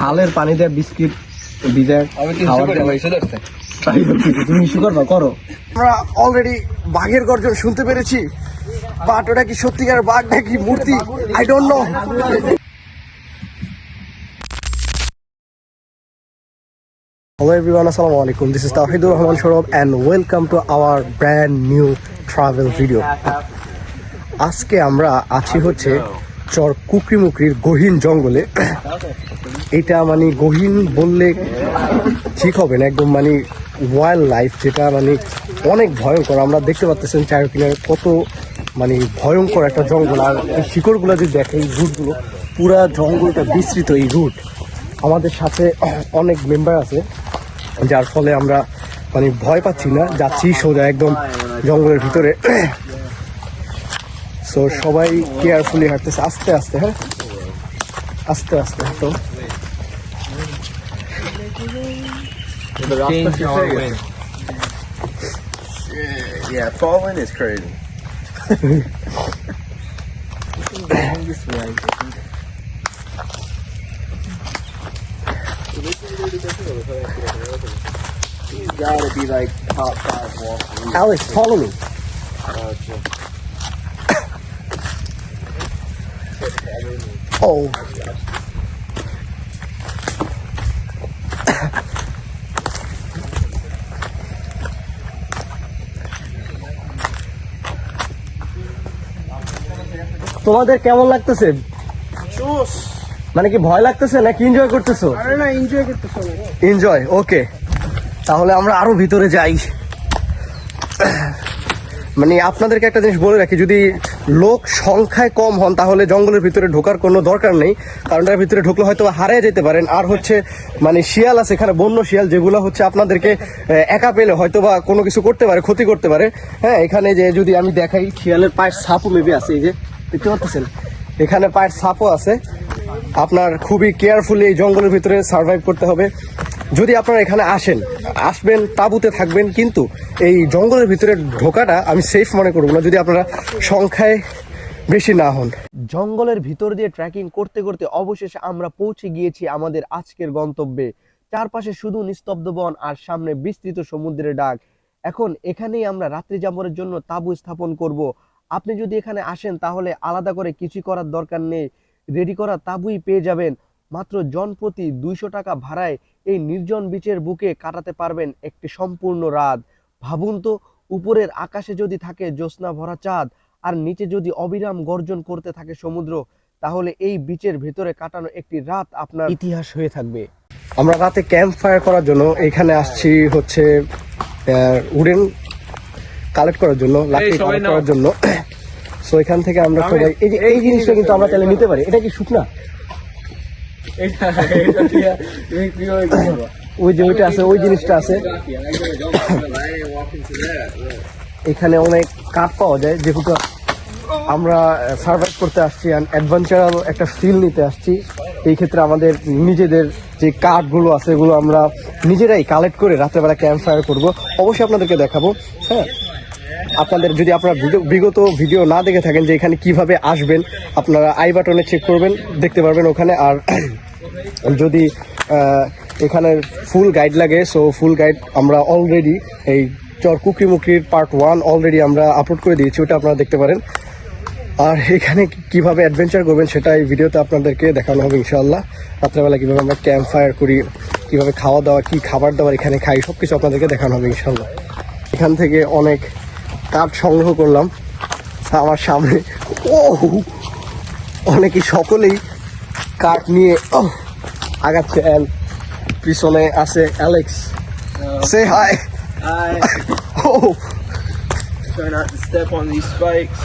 হালের পানি দিয়ে বিস্কিট ভিজায় তুমি ইস্যু করবা করো। আমরা অলরেডি বাঘের গর্জন শুনতে পেরেছি, বাট ওটা কি সত্যিকার বাঘ নাকি মূর্তি, I don't know. Hello everyone, assalamu alaikum. This is Tawhidur Rahman Shorob and welcome to our brand new travel video. আজকে আমরা আছি হচ্ছে চর কুকরিমুকরির গহীন জঙ্গলে। এটা মানে গহীন বললে ঠিক হবে না, একদম মানে ওয়াইল্ড লাইফ, যেটা মানে অনেক ভয়ঙ্কর। আমরা দেখতে পাচ্ছেন চারকিনারে কত মানে ভয়ঙ্কর একটা জঙ্গল। আর এই শিকড়গুলো যদি দেখে, এই রুটগুলো পুরা জঙ্গলটা বিস্তৃত। এই রুট আমাদের সাথে অনেক মেম্বার আছে, যার ফলে আমরা মানে ভয় পাচ্ছি না, যাচ্ছি সোজা একদম জঙ্গলের ভিতরে। সো সবাই কেয়ারফুলি হাঁটতেছে, আস্তে আস্তে, হ্যাঁ আস্তে আস্তে হাঁটো। Yeah, falling is crazy. You gotta be like top 5 walkers. Alex, follow me. Oh. তোমাদের কেমন লাগতেছে? মানে কি ভয় লাগতেছে নাকি এনজয় করতেছো? আরে না, এনজয় করতেছো। এনজয়, ওকে। তাহলে আমরা আরো ভিতরে যাই। মানে আপনাদেরকে একটা জিনিস বলে রাখি, যদি লোক সংখ্যায় কম হন তাহলে জঙ্গলের ভিতরে ঢোকার কোনো দরকার নেই, কারণ তার ভিতরে ঢুকলে হয়তো হারিয়ে যেতে পারেন। আর হচ্ছে মানে শিয়াল আছে এখানে, বন্য শিয়াল, যেগুলো হচ্ছে আপনাদেরকে একা পেলে হয়তো বা কোনো কিছু করতে পারে, ক্ষতি করতে পারে। হ্যাঁ, এখানে যে যদি আমি দেখাই, শিয়ালের পায়ের ছাপও মেবি আছে, এই যে দেখতে পাচ্ছেন এখানে পায়ের ছাপও আছে। আপনার খুবই কেয়ারফুলি এই জঙ্গলের ভিতরে সার্ভাইভ করতে হবে। যদি আপনারা এখানে আসবেন তাঁবুতে থাকবেন, কিন্তু এই জঙ্গলের ভিতরে ঢোকাটা আমি সেফ মনে করব না যদি আপনারা সংখ্যায় বেশি না হন। জঙ্গলের ভিতর দিয়ে ট্রেকিং করতে করতে অবশেষে আমরা পৌঁছে গিয়েছি আমাদের আজকের গন্তব্যে। চারপাশে শুধু নিস্তব্ধ বন আর সামনে বিস্তৃত সমুদ্রের ডাক। এখন এখানেই আমরা রাত্রি যাপনের জন্য তাঁবু স্থাপন করব। আপনি যদি এখানে আসেন তাহলে আলাদা করে কিছু করার দরকার নেই, রেডি করা তাঁবুই পেয়ে যাবেন। মাত্র জনপ্রতি 200 টাকা ভাড়ায় এই নির্জন বিচের বুকে কাটাতে পারবেন একটি সম্পূর্ণ রাত। ভাবুন তো, উপরের আকাশে যদি থাকে জ্যোৎস্না ভরা চাঁদ আর নিচে যদি অবিরাম গর্জন করতে থাকে সমুদ্র, তাহলে এই বিচের ভেতরে কাটানো একটি রাত আপনার ইতিহাস হয়ে থাকবে। আমরা রাতে ক্যাম্প ফায়ার করার জন্য এখানে আসছি হচ্ছে উডেন কালেক্ট করার জন্য, লাকড়ি কালেক্ট করার জন্য। সো এখান থেকে আমরা সবাই এই জিনিসটা কিন্তু আমরা তাহলে নিতে পারি। এটা কি শুকনা? ওই যে ওইটা আছে, ওই জিনিসটা আছে। এখানে অনেক কাঠ পাওয়া যায়, যেহেতু আমরা সার্ভাইভ করতে আসছি, অ্যাডভেঞ্চারাল একটা ফিল নিতে আসছি। এই ক্ষেত্রে আমাদের নিজেদের যে কাঠগুলো আছে এগুলো আমরা নিজেরাই কালেক্ট করে রাত্রেবেলা ক্যাম্প ফায়ার করবো। অবশ্যই আপনাদেরকে দেখাবো। হ্যাঁ, আপনাদের যদি আপনারা বিগত ভিডিও না দেখে থাকেন যে এখানে কিভাবে আসবেন, আপনারা আই বাটনে চেক করবেন, দেখতে পারবেন ওখানে। আর যদি এখানে ফুল গাইড লাগে, সো ফুল গাইড আমরা অলরেডি এই চর কুকরিমুকরির পার্ট 1 অলরেডি আমরা আপলোড করে দিয়েছি, ওটা আপনারা দেখতে পারেন। আর এখানে কিভাবে অ্যাডভেঞ্চার করবেন সেটা এই ভিডিওতে আপনাদেরকে দেখানো হবে ইনশাআল্লাহ। রাত্রেবেলা কীভাবে আমরা ক্যাম্প ফায়ার করি, কীভাবে খাওয়া দাওয়া, কী খাবার দাবার এখানে খাই, সব কিছু আপনাদেরকে দেখানো হবে ইনশাআল্লাহ। এখান থেকে অনেক কাঠ সংগ্রহ করলাম আমার সামনে। ও অনেকেই সকলেই কাঠ নিয়ে আগাচ্ছে। পিছনে আছে অ্যালেক্স। সে hi. Oh, try not to step on these spikes.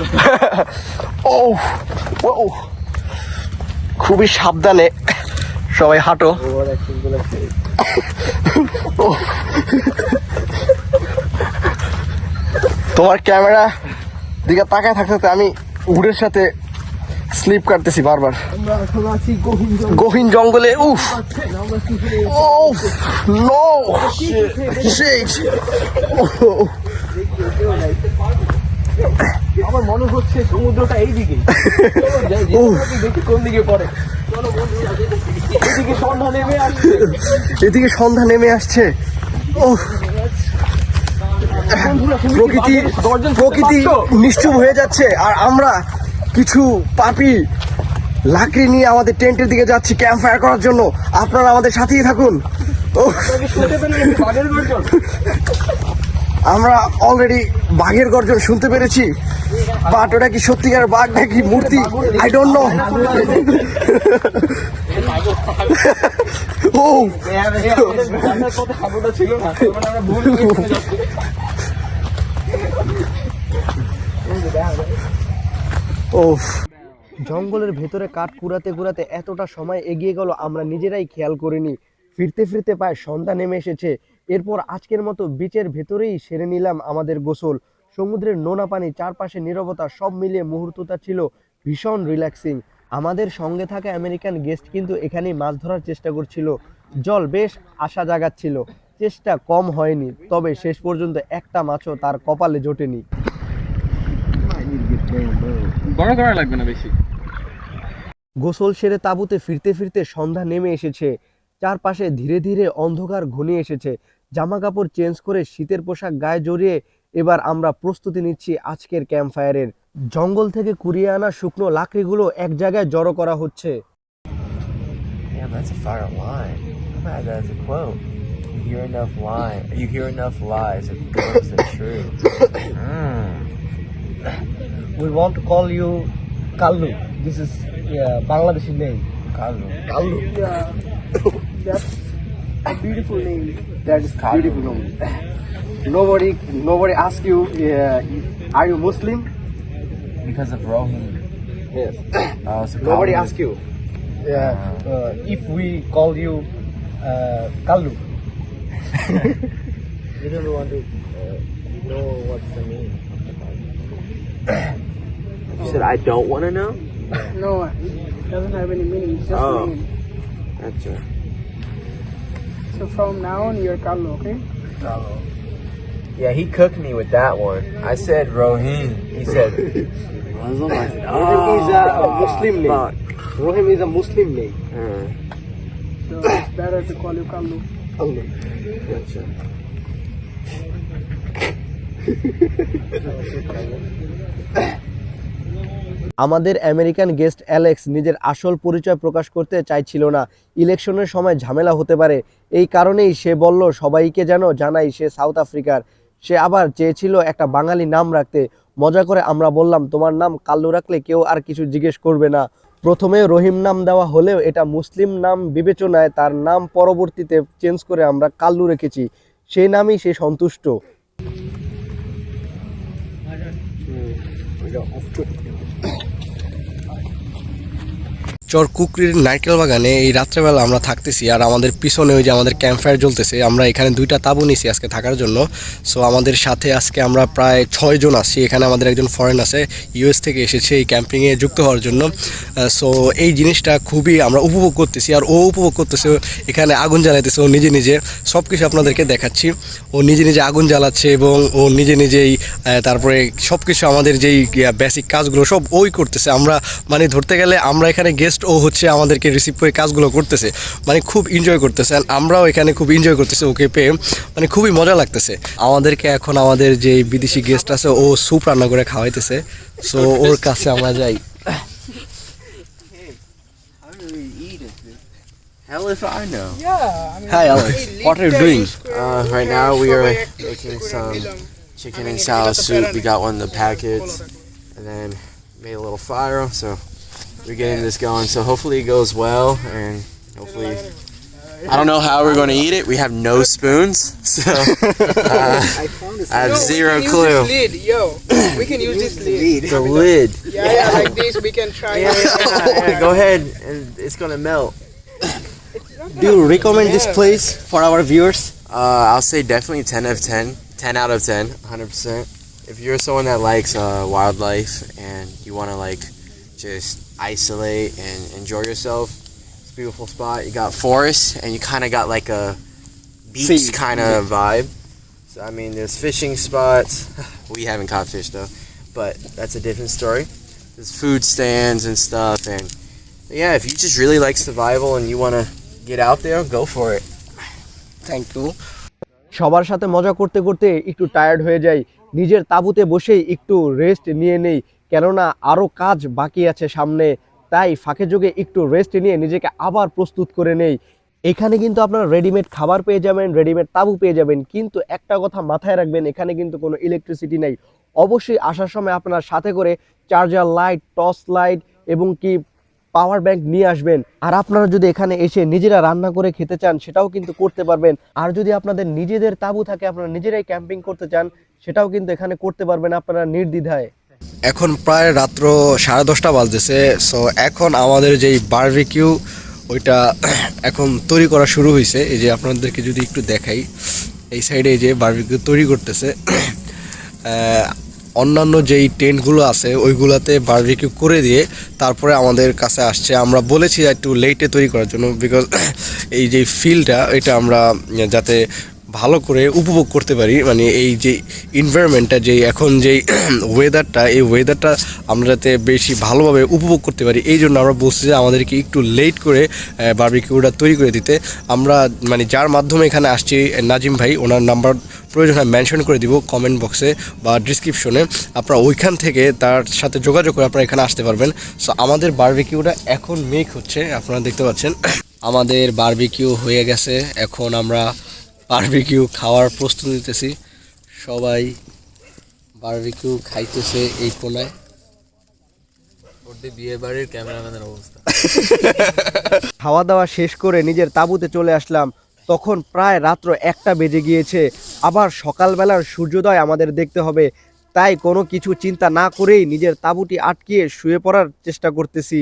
খুবই সাবধানে সবাই হাঁটো। তোমার ক্যামেরা দিকে তাকায় থাকতে আমি উডের সাথে স্লিপ কাটতেছি বারবার। গহীন জঙ্গলে। উফ, নো শিট। আমার মনে হচ্ছে সমুদ্রটা এইদিকে। দেখি কোন দিকে পড়ে। চলো বন্ধুরা, এদিকে সন্ধ্যা নেমে আসছে। ও প্রকৃতি নিশ্চুপ হয়ে যাচ্ছে, আর আমরা কিছু পাপি লাকড়ি নিয়ে আমাদের টেন্টের দিকে যাচ্ছি ক্যাম্প ফায়ার করার জন্য। আপনারা আমাদের সাথেই থাকুন। ও আমরা অলরেডি বাঘের গর্জন শুনতে পেরেছি, বাট ওটা কি সত্যিকার বাঘ নাকি মূর্তি, আই ডোন্ট নো। ও জঙ্গলের ভেতরে কাঠ কুড়াতে কুড়াতে এতটা সময় এগিয়ে গেল আমরা নিজেরাই খেয়াল করিনি। ফিরতে ফিরতে প্রায় সন্ধ্যা নেমে এসেছে। এরপর আজকের মতো বিচের ভেতরেই সেরে নিলাম আমাদের গোসল। সমুদ্রের নোনা পানি, চারপাশে নীরবতা, সব মিলিয়ে মুহূর্তটা ছিল ভীষণ রিল্যাক্সিং। আমাদের সঙ্গে থাকা আমেরিকান গেস্ট কিন্তু এখানেই মাছ ধরার চেষ্টা করছিল। জল বেশ আশা জাগাচ্ছিল, চেষ্টা কম হয়নি, তবে শেষ পর্যন্ত একটা মাছও তার কপালে জোটেনি। বড় করা লাগবে না বেশি। গোসল সেরে তাঁবুতে ফিরতে ফিরতে সন্ধ্যা নেমে এসেছে। চারপাশে ধীরে ধীরে অন্ধকার ঘনিয়ে এসেছে। জামা কাপড় চেঞ্জ করে শীতের পোশাক গায়ে জড়িয়ে এবার আমরা প্রস্তুতি নিচ্ছি আজকের ক্যাম্প ফায়ারের। জঙ্গল থেকে কুড়িয়ে আনা শুকনো লাকড়িগুলো এক জায়গায় জড়ো করা হচ্ছে। Damn, that's a fire line. I'm gonna add that as a quote. You hear enough lies, it becomes the truth. We want to call you Kallu. This is Bangladeshi name. Kalu. Kallu. Yeah, that's a beautiful name. That is beautiful name. Nobody ask you, are you Muslim? Because of Rohini. Yes. So Nobody Kalu- ask you. If we call you Kallu. You don't want to know what's the name. You said I don't want to know? No, it doesn't have any meaning. It's just Oh. a name. That's right. So from now on, you're Carlo, okay? Yeah, he cooked me with that one. I said Rohini. He said Muslim. I said, Rohim is a Muslim name. fuck. Rohim is a Muslim name. So it's better to call you Carlo. Kallu. Gotcha. আমাদের American guest Alex নিজের আসল পরিচয় প্রকাশ করতে চাইছিল না। ইলেকশনের সময় ঝামেলা হতে পারে, এই কারণেই সে বলল সবাইকে যেন জানাই সে সাউথ আফ্রিকার। সে আবার চেয়েছিল একটা বাঙালি নাম রাখতে। মজা করে আমরা বললাম তোমার নাম কাল্লু রাখলে কেউ আর কিছু জিজ্ঞেস করবে না। প্রথমে রহিম নাম দেওয়া হলেও এটা মুসলিম নাম বিবেচনায় তার নাম পরবর্তীতে চেঞ্জ করে আমরা কাল্লু রেখেছি। সেই নামই সে সন্তুষ্ট। চরকুকরির নারকেল বাগানে এই রাত্রেবেলা আমরা থাকতেছি, আর আমাদের পিছনে ওই যে আমাদের ক্যাম্প ফায়ার জ্বলতেছে। আমরা এখানে 2টা তাঁবু নিছি আজকে থাকার জন্য। সো আমাদের সাথে আজকে আমরা প্রায় 6 জন আছি। এখানে আমাদের একজন ফরেন আছে, ইউএস থেকে এসেছে এই ক্যাম্পিংয়ে যুক্ত হওয়ার জন্য। সো এই জিনিসটা খুবই আমরা উপভোগ করতেছি, আর ও উপভোগ করতেছে। এখানে আগুন জ্বালাইতেছে ও নিজে নিজে, সব কিছু আপনাদেরকে দেখাচ্ছি। ও নিজে নিজে আগুন জ্বালাচ্ছে এবং ও নিজে নিজেই তারপরে সব কিছু আমাদের যেই বেসিক কাজগুলো সব ওই করতেছে। আমরা মানে ধরতে গেলে আমরা এখানে গেস্ট, ও হচ্ছে আমাদেরকে রিসিভ করে কাজগুলো করতেছে, মানে খুব এনজয় করতেছে। আমরাও এখানে খুব এনজয় করতেছি ওকে পেয়ে, মানে খুবই মজা লাগতেছে। আমাদেরকে এখন আমাদের যে বিদেশি গেস্ট আছে ও স্যুপ রান্না করে খাওয়াইতেছে। সো ওর কাছে আমরা যাই। Hell if I know. Yeah, I mean, Hi Alex, what are you doing? Right now we are making some chicken and salad soup. We got one of the packets, and then made a little fire. So we're getting this going. So hopefully it goes well, and hopefully I don't know how we're going to eat it. We have no spoons, so I have zero clue. Lid, yo. We can use this lid. The lid. Yeah, like this. We can try. Yeah, go ahead, and it's gonna melt. Do you recommend this place for our viewers? I'll say definitely 10 of 10. 10 out of 10, 100%. If you're someone that likes wildlife and you want to like just isolate and enjoy yourself, it's a beautiful spot. You got forest and you kind of got like a beach Sea. kind of vibe. So I mean, there's fishing spots. We haven't caught fish though, but that's a different story. There's food stands and stuff, and Yeah, if you just really like survival and you want to get out there, go for it. Thank you. সবার সাথে মজা করতে করতে একটু tired হয়ে যাই, নিজের তাঁবুতে বসেই একটু রেস্ট নিয়ে নেই, কেননা আরও কাজ বাকি আছে সামনে। তাই ফাঁকে যোগে একটু রেস্ট নিয়ে নিজেকে আবার প্রস্তুত করে নেই। এখানে কিন্তু আপনারা রেডিমেড খাবার পেয়ে যাবেন, রেডিমেড তাঁবু পেয়ে যাবেন, কিন্তু একটা কথা মাথায় রাখবেন, এখানে কিন্তু কোনো ইলেকট্রিসিটি নেই। অবশ্যই আসার সময় আপনার সাথে করে চার্জার লাইট, টর্চ লাইট এবং কি পাওয়ার ব্যাংক নিয়ে আসবেন। আর আপনারা যদি এখানে এসে নিজেরা রান্না করে খেতে চান সেটাও কিন্তু করতে পারবেন। আর যদি আপনাদের নিজেদের তাঁবু থাকে, আপনারা নিজেরাই ক্যাম্পিং করতে চান, সেটাও কিন্তু এখানে করতে পারবেন আপনারা নির্দ্বিধায়। এখন প্রায় রাত্র 10:30 বাজতেছে। সো এখন আমাদের যেই বারবিকিউ ওইটা এখন তৈরি করা শুরু হয়েছে। এই যে আপনাদেরকে যদি একটু দেখাই, এই সাইডে এই যে বারবিকিউ তৈরি করতেছে। অন্যান্য যেই টেন্টগুলো আছে ওইগুলোতে বারবিকিউ করে দিয়ে তারপরে আমাদের কাছে আসছে। আমরা বলেছি একটু লেটে তৈরি করার জন্য, বিকজ এই যে ফিলটা এটা আমরা যাতে ভালো করে উপভোগ করতে পারি, মানে এই যে এনভায়রনমেন্টটা, যেই এখন যেই ওয়েদারটা, এই ওয়েদারটা আমরা যাতে বেশি ভালোভাবে উপভোগ করতে পারি, এই জন্য আমরা বলছি যে আমাদেরকে একটু লেট করে বারবিকিউটা তৈরি করে দিতে। আমরা মানে যার মাধ্যমে এখানে আসছি, নাজিম ভাই, ওনার নাম্বার প্রয়োজন হয় মেনশন করে দিব কমেন্ট বক্সে বা ডিসক্রিপশনে। আপনারা ওইখান থেকে তার সাথে যোগাযোগ করে আপনারা এখানে আসতে পারবেন। সো আমাদের বারবিকিউটা এখন মেক হচ্ছে, আপনারা দেখতে পাচ্ছেন আমাদের বারবিকিউ হয়ে গেছে। এখন আমরা বারবিকিউ খাওয়ার প্রস্তুতি নিতেছি, সবাই বারবিকিউ খাইতেছে এই কোনায়। বিয়ে বাড়ির ক্যামেরাম্যানের অবস্থা। খাওয়া দাওয়া শেষ করে নিজের তাঁবুতে চলে আসলাম, তখন প্রায় রাত্র 1টা বেজে গিয়েছে। আবার সকালবেলার সূর্যোদয় আমাদের দেখতে হবে, তাই কোনো কিছু চিন্তা না করেই নিজের তাঁবুটি আটকিয়ে শুয়ে পড়ার চেষ্টা করতেছি।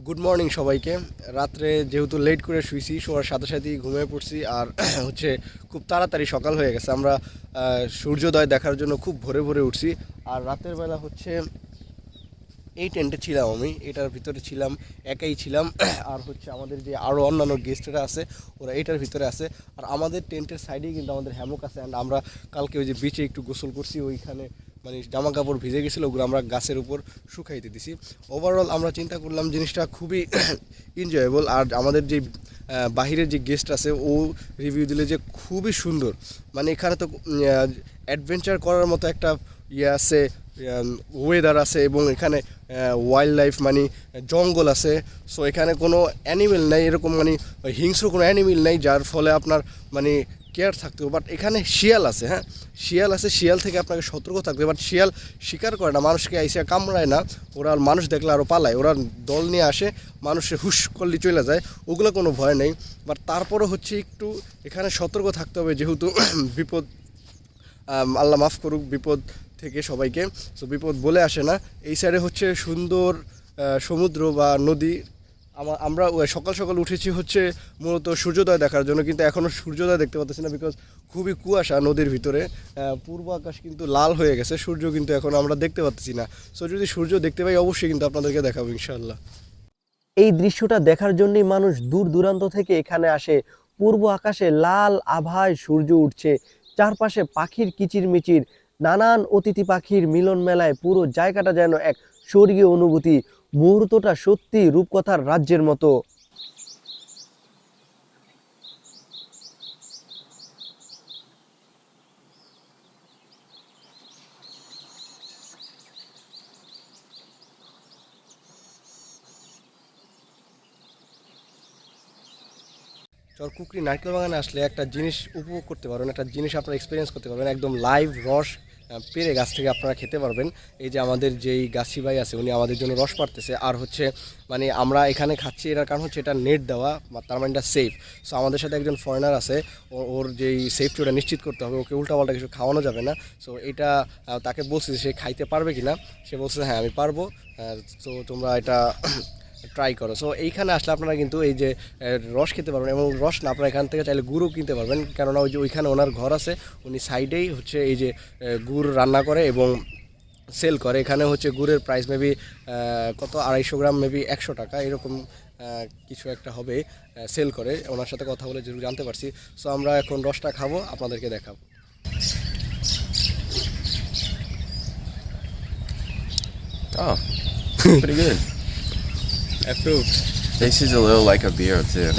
গুড মর্নিং সবাইকে। রাত্রে যেহেতু লেট করে শুয়েছি, শোয়ার সাথে সাথেই ঘুমিয়ে পড়ছি, আর হচ্ছে খুব তাড়াতাড়ি সকাল হয়ে গেছে। আমরা সূর্যোদয় দেখার জন্য খুব ভোরে ভোরে উঠছি। আর রাতের বেলা হচ্ছে এই টেন্টে ছিলাম আমি, এটার ভিতরে ছিলাম, একাই ছিলাম। আর হচ্ছে আমাদের যে আরও অন্যান্য গেস্টরা আছে ওরা এটার ভিতরে আছে। আর আমাদের টেন্টের সাইডেই কিন্তু আমাদের হ্যামক আছে। অ্যান্ড আমরা কালকে ওই যে বিচে একটু গোসল করছি, ওইখানে মানে জামা কাপড় ভিজে গেছিলো, ওগুলো আমরা গাছের উপর শুকাইতে দিছি। ওভারঅল আমরা চিন্তা করলাম জিনিসটা খুবই এনজয়েবল। আর আমাদের যে বাহিরের যে গেস্ট আছে ও রিভিউ দিলে যে খুবই সুন্দর, মানে এখানে তো অ্যাডভেঞ্চার করার মতো একটা ইয়ে আছে, ওয়েদার আছে, এবং এখানে ওয়াইল্ড লাইফ মানে জঙ্গল আছে। সো এখানে কোনো অ্যানিমেল নেই, এরকম মানে হিংস্র কোনো অ্যানিমেল নেই যার ফলে আপনার মানে কেয়ার থাকতে হবে। বাট এখানে শিয়াল আছে, হ্যাঁ শিয়াল আছে, শিয়াল থেকে আপনাকে সতর্ক থাকতে হবে। বাট শিয়াল শিকার করে না, মানুষকে আইসা কামড়ায় না, ওরা মানুষ দেখলে আরও পালায়, ওরা দল নিয়ে আসে, মানুষের হুশ করলে চলে যায়, ওগুলো কোনো ভয় নেই। বাট তারপরও হচ্ছে একটু এখানে সতর্ক থাকতে হবে, যেহেতু বিপদ, আল্লাহ মাফ করুক, বিপদ থেকে সবাইকে। সো বিপদ বলে আসে না। এই সাইডে হচ্ছে সুন্দর সমুদ্র বা নদী। আমরা সকাল সকাল উঠেছি হচ্ছে মূলত সূর্যোদয় দেখার জন্য, কিন্তু এখনও সূর্যোদয় দেখতে পাচ্ছি না, বিকজ খুবই কুয়াশা নদীর ভিতরে। পূর্ব আকাশ কিন্তু লাল হয়ে গেছে, সূর্য কিন্তু এখন আমরা দেখতে পাচ্ছি না। সো যদি সূর্য দেখতে পাই অবশ্যই কিন্তু আপনাদেরকে দেখাবো ইনশাআল্লাহ। এই দৃশ্যটা দেখার জন্যই মানুষ দূর দূরান্ত থেকে এখানে আসে। পূর্ব আকাশে লাল আভায় সূর্য উঠছে, চারপাশে পাখির কিচিরমিচির, নানান অতিথি পাখির মিলন মেলায় পুরো জায়গাটা যেন এক স্বর্গীয় অনুভূতি। মুহূর্তটা সত্যি রূপকথার রাজ্যের মতো। চরকুকরি নারকেল বাগানে আসলে একটা জিনিস উপভোগ করতে পারবেন, একটা জিনিস আপনারা এক্সপিরিয়েন্স করতে পারবেন, একদম লাইভ রস পেরে গাছ থেকে আপনারা খেতে পারবেন। এই যে আমাদের যেই গাছি ভাই আছে উনি আমাদের জন্য রস পাড়তেছে, আর হচ্ছে মানে আমরা এখানে খাচ্ছি এটার কারণ হচ্ছে এটা নেট দেওয়া, তার মানে এটা সেফ। সো আমাদের সাথে একজন ফরেনার আছে, ওর যেই সেফটি ওটা নিশ্চিত করতে হবে, ওকে উল্টাপাল্টা কিছু খাওয়ানো যাবে না। সো এটা তাকে বলছি সে খাইতে পারবে কি না, সে বলছে হ্যাঁ আমি পারবো, তো তোমরা এটা ট্রাই করো। সো এইখানে আসলে আপনারা কিন্তু এই যে রস খেতে পারবেন, এবং রস না আপনারা এখান থেকে চাইলে গুঁড়ও কিনতে পারবেন, কেননা ওই যে ওইখানে ওনার ঘর আছে, উনি সাইডেই হচ্ছে এই যে গুড় রান্না করে এবং সেল করে। এখানে হচ্ছে গুড়ের প্রাইস মেবি কত 250 গ্রাম মেবি 100 টাকা এরকম কিছু একটা হবে, সেল করে। ওনার সাথে কথা বলে যেগুলো জানতে পারছি। সো আমরা এখন রসটা খাবো, আপনাদেরকে দেখাবো। Oh, pretty good. Approved. Tastes a little like a beer too.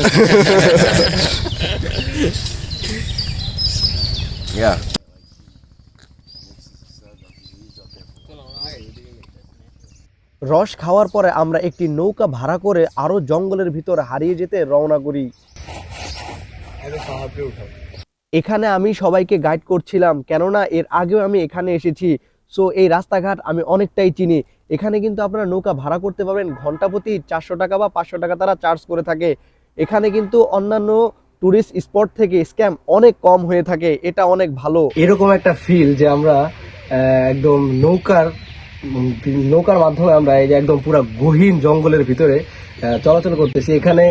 Yeah. রস খাওয়ার পরে আমরা একটি নৌকা ভাড়া করে আরো জঙ্গলের ভিতর হারিয়ে যেতে রওনা করি। এখানে আমি সবাইকে গাইড করছিলাম, কেননা এর আগেও আমি এখানে এসেছি। সো এই রাস্তাঘাট আমি অনেকটাই চিনি। এখানে কিন্তু আপনারা নৌকা ভাড়া করতে পারবেন, ঘন্টা প্রতি 400 টাকা বা 500 টাকা তারা চার্জ করে থাকে। এখানে কিন্তু অন্যান্য টুরিস্ট স্পট থেকে স্ক্যাম অনেক কম হয়ে থাকে, এটা অনেক ভালো। এরকম একটা ফিল যে আমরা একদম নৌকার মাধ্যমে আমরা এই যে একদম পুরো গহীন জঙ্গলের ভিতরে চলাচল করতেছি। এখানে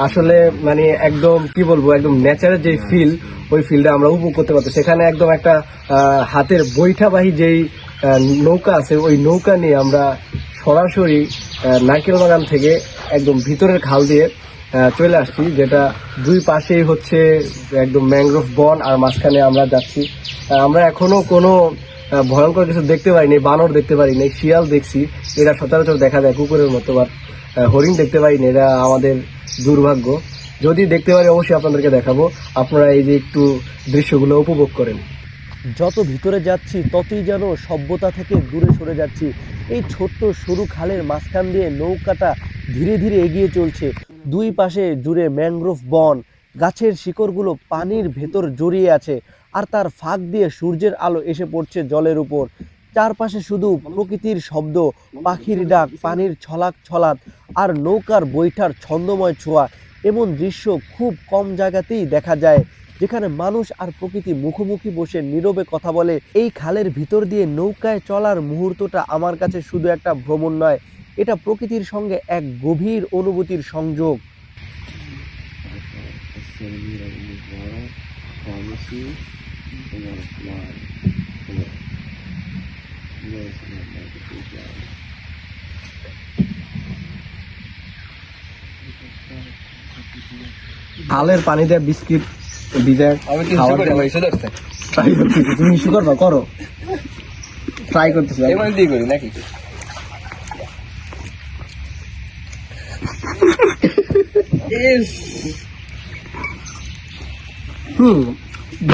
আসলে মানে একদম কি বলবো, একদম ন্যাচারাল যে ফিল, ওই ফিলটা আমরা উপভোগ করতে পারতেছি। সেখানে একদম একটা হাতের বৈঠাবাহী যেই নৌকা আছে, ওই নৌকা নিয়ে আমরা সরাসরি নারকেল বাগান থেকে একদম ভিতরের খাল দিয়ে চলে আসছি, যেটা দুই পাশেই হচ্ছে একদম ম্যানগ্রোভ বন, আর মাঝখানে আমরা যাচ্ছি। আমরা এখনো কোনো ভয়ঙ্কর কিছু দেখতে পাইনি, বানর দেখতে পারিনি, শিয়াল দেখছি, এরা সচরাচর দেখা যায় কুকুরের মতো, বা হরিণ দেখতে পাইনি, এরা আমাদের দুর্ভাগ্য। যদি দেখতে পারি অবশ্যই আপনাদেরকে দেখাবো, আপনারা এই যে একটু দৃশ্যগুলো উপভোগ করেন। যত ভিতরে যাচ্ছি ততই যেন সভ্যতা থেকে দূরে সরে যাচ্ছি। এই ছোট্ট সরু খালের মাঝখান দিয়ে নৌকাটা ধীরে ধীরে এগিয়ে চলছে। দুই পাশে জুড়ে ম্যানগ্রোভ বন, গাছের শিকড়গুলো পানির ভেতর জড়িয়ে আছে, আর তার ফাঁক দিয়ে সূর্যের আলো এসে পড়ছে জলের উপর। চারপাশে শুধু প্রকৃতির শব্দ, পাখির ডাক, পানির ছলাক ছলাত, আর নৌকার বৈঠার ছন্দময় ছোঁয়া। এমন দৃশ্য খুব কম জায়গাতেই দেখা যায়, যেখানে মানুষ আর প্রকৃতি মুখোমুখি বসে নীরবে কথা বলে। এই খালের ভিতর দিয়ে নৌকায় চলার মুহূর্তটা আমার কাছে শুধু একটা ভ্রমণ নয়, এটা প্রকৃতির সঙ্গে এক গভীর অনুভূতির সংযোগ। খালের পানি দিয়ে বিস্কিট ভিজায় ট্রাই করতেছি। তুমি ইস্যু করবা, করো, ট্রাই করতেছি দিয়ে করি নাকি?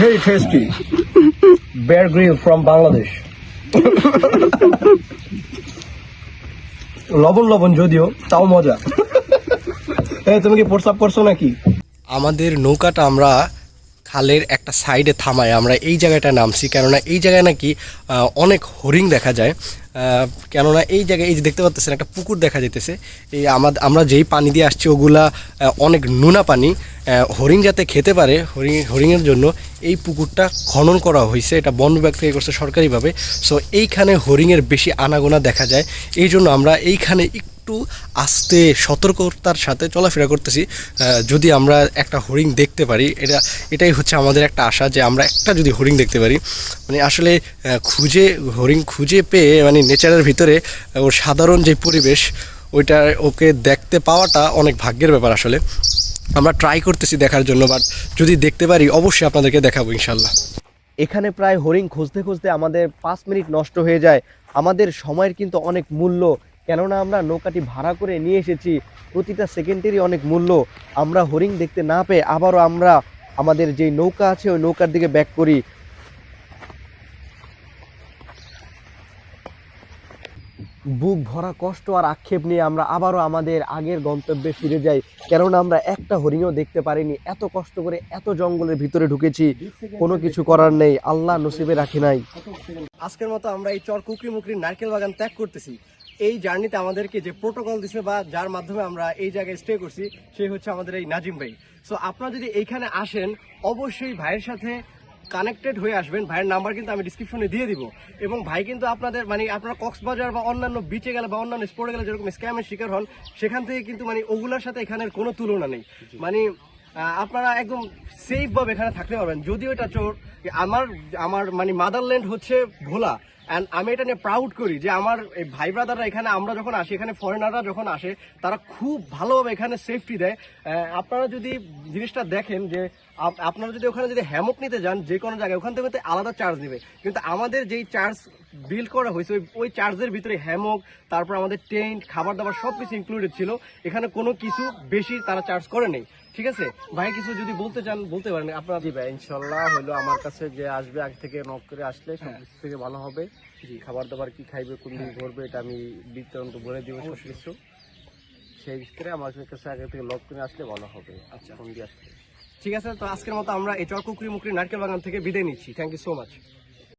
very tasty. Bear Grill from Bangladesh. লবণ লবণ যদিও, তাও মজা। তুমি কি প্রস্রাব করছো নাকি? আমাদের নৌকাটা আমরা খালের একটা সাইডে থামাই, আমরা এই জায়গাটা নামছি, কেননা এই জায়গায় নাকি অনেক হরিণ দেখা যায়। কেননা এই জায়গায় এই যে দেখতে পাচ্ছেন একটা পুকুর দেখা যাইতেছে, এই আমরা যেই পানি দিয়ে আসছি ওগুলা অনেক নোনা পানি, হরিণ যাতে খেতে পারে, হরিণের জন্য এই পুকুরটা খনন করা হয়েছে, এটা বন বিভাগ থেকে করছে সরকারিভাবে। সো এইখানে হরিণের বেশি আনাগোনা দেখা যায়, এই জন্য আমরা এইখানে একটু আস্তে সতর্কতার সাথে চলাফেরা করতেছি। যদি আমরা একটা হরিণ দেখতে পারি, এটাই হচ্ছে আমাদের একটা আশা, যে আমরা একটা যদি হরিণ দেখতে পারি। মানে আসলে হরিণ খুঁজে পেয়ে মানে নেচারের ভিতরে ওর সাধারণ যে পরিবেশ, ওইটা ওকে দেখতে পাওয়াটা অনেক ভাগ্যের ব্যাপার। আসলে আমরা ট্রাই করতেছি দেখার জন্য, বাট যদি দেখতে পারি অবশ্যই আপনাদেরকে দেখাবো ইনশাল্লাহ। এখানে প্রায় হরিণ খুঁজতে খুঁজতে আমাদের 5 মিনিট নষ্ট হয়ে যায়। আমাদের সময়ের কিন্তু অনেক মূল্য, কেননা আমরা নৌকাটি ভাড়া করে নিয়ে এসেছি, প্রতিটা সেকেন্ডেরই অনেক মূল্য। আমরা হরিণ দেখতে না পেয়ে আবারও আমরা আমাদের যে নৌকা আছে ওই নৌকার দিকে ব্যাক করি। বুক ভরা কষ্ট আর আক্ষেপ নিয়ে আমরা আবারও আমাদের আগের গন্তব্যে ফিরে যাই, কেননা আমরা একটা হরিণও দেখতে পারিনি। এত কষ্ট করে এত জঙ্গলের ভিতরে ঢুকেছি, কোনো কিছু করার নেই, আল্লাহ নসিবে রাখে নাই। আজকের মতো আমরা এই চর কুকরি নারকেল বাগান ত্যাগ করতেছি। এই জার্নিতে আমাদেরকে যে প্রোটোকল দিছে বা যার মাধ্যমে আমরা এই জায়গায় স্টে করছি, সে হচ্ছে আমাদের এই নাজিম ভাই। সো আপনারা যদি এইখানে আসেন, অবশ্যই ভাইয়ের সাথে কানেক্টেড হয়ে আসবেন। ভাইয়ের নাম্বার কিন্তু আমি ডিসক্রিপশনে দিয়ে দিব। এবং ভাই কিন্তু আপনাদের মানে আপনারা কক্সবাজার বা অন্যান্য বিচে গেলে বা অন্যান্য স্পোর্টে গেলে যেরকম স্ক্যামের শিকার হন, সেখান থেকে কিন্তু মানে ওগুলোর সাথে এখানের কোনো তুলনা নেই। মানে আপনারা একদম সেফ ভাবে এখানে থাকতে পারবেন। যদিও এটা চোর, আমার মানে মাদারল্যান্ড হচ্ছে ভোলা, অ্যান্ড আমি এটা নিয়ে প্রাউড করি যে আমার এই ভাই ব্রাদাররা এখানে, আমরা যখন আসি এখানে, ফরেনাররা যখন আসে, তারা খুব ভালোভাবে এখানে সেফটি দেয়। আপনারা যদি জিনিসটা দেখেন যে আপনারা যদি ওখানে যদি হ্যামক নিতে যান যে কোনো জায়গায়, ওখান থেকে আলাদা চার্জ নেবে, কিন্তু আমাদের যেই চার্জ বিল করা হয়েছে ওই চার্জের ভিতরে হ্যামক, তারপর আমাদের টেন্ট, খাবার দাবার সব কিছু ইনক্লুডেড ছিল। এখানে কোনো কিছু বেশি তারা চার্জ করে নেই। ঠিক আছে ভাই, কিছু যদি বলতে চান বলতে পারেন আপনারা। জি ভাই, ইনশাল্লাহ হলো আমার কাছে যে আসবে আগে থেকে নক করে আসলে সব কিছু থেকে ভালো হবে। জি, খাবার দাবার কি খাইবে, কোন দিন ঘুরবে, এটা আমি বিতরণ তো বলে দিব সব কিছু। সেই ক্ষেত্রে আমার কাছে আগে থেকে লক করে আসলে ভালো হবে। আচ্ছা, ফোন দিয়ে আসলে। ঠিক আছে, তো আজকের মতো আমরা এই চর কুকরি নারকেল বাগান থেকে বিদায় নিচ্ছি। Thank you so much.